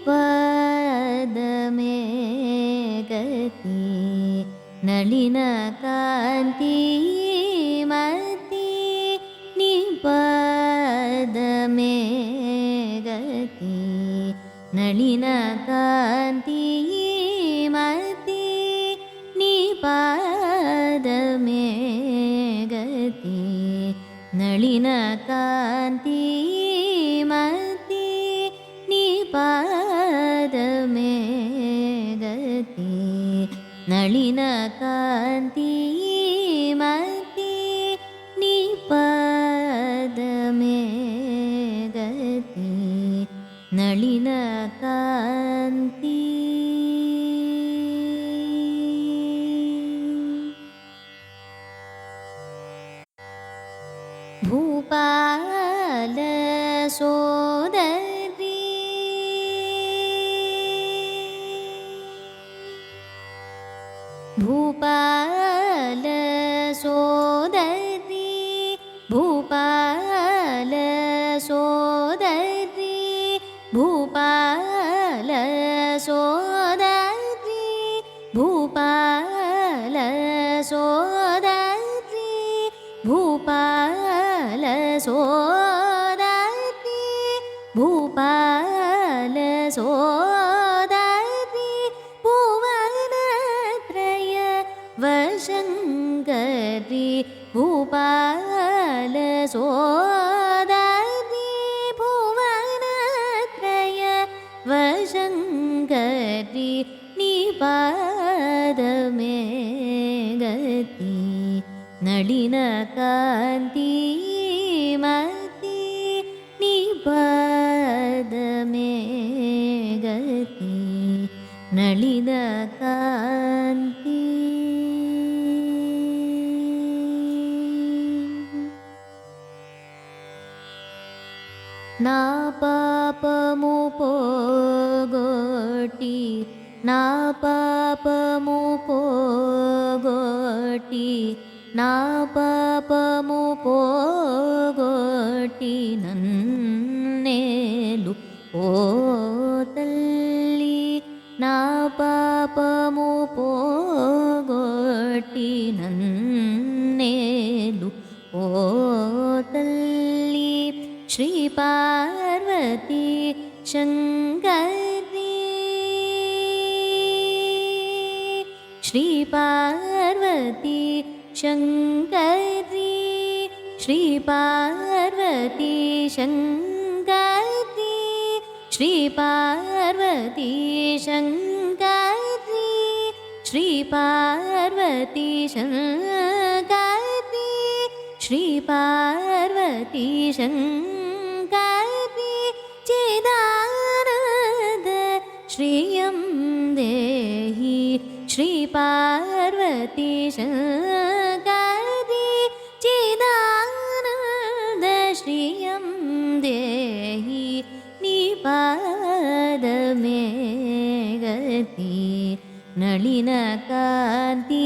पादमे गति नलिनकान्ति मति निपादमे गति नलिनकान्ति मति निपादमे गति नलिनकान्ति मति निपादमे गति नलिनकान्ति मति निपादमे गति नलिनकान्ति भूपाल सोदरी भूपाल सोदरी भूपाल सोदरी भूपाल सोदरी भूपाल सोदरी भूपाल सोदरी भूपाल सोदरी भुवनत्रय वशङ्करी भूपाल सोदरी भुवनत्रय वशङ्करी निपादमे गति नलिनकान्ति मति निपादमे गति नलिनकान्ति ना पापमुपोगोटि ना पापमुपोगोटि ना पापमुपोगोटि नन्नेलु ओ तल्ली ना पापमुपोगोटि नन्नेलु ओ तल्ली श्री पार्वती शङ्करी श्री पार्वती शङ्करी श्री पार्वती शङ्करी श्री पार्वती शङ्करी श्री पार्वती शङ्करी श्री पार्वती शङ्करी चिदानन्द श्रियं देहि श्री पार्वती शङ्करी चिदानन्द श्रियं देहि निपादमे गति नलिनकान्ति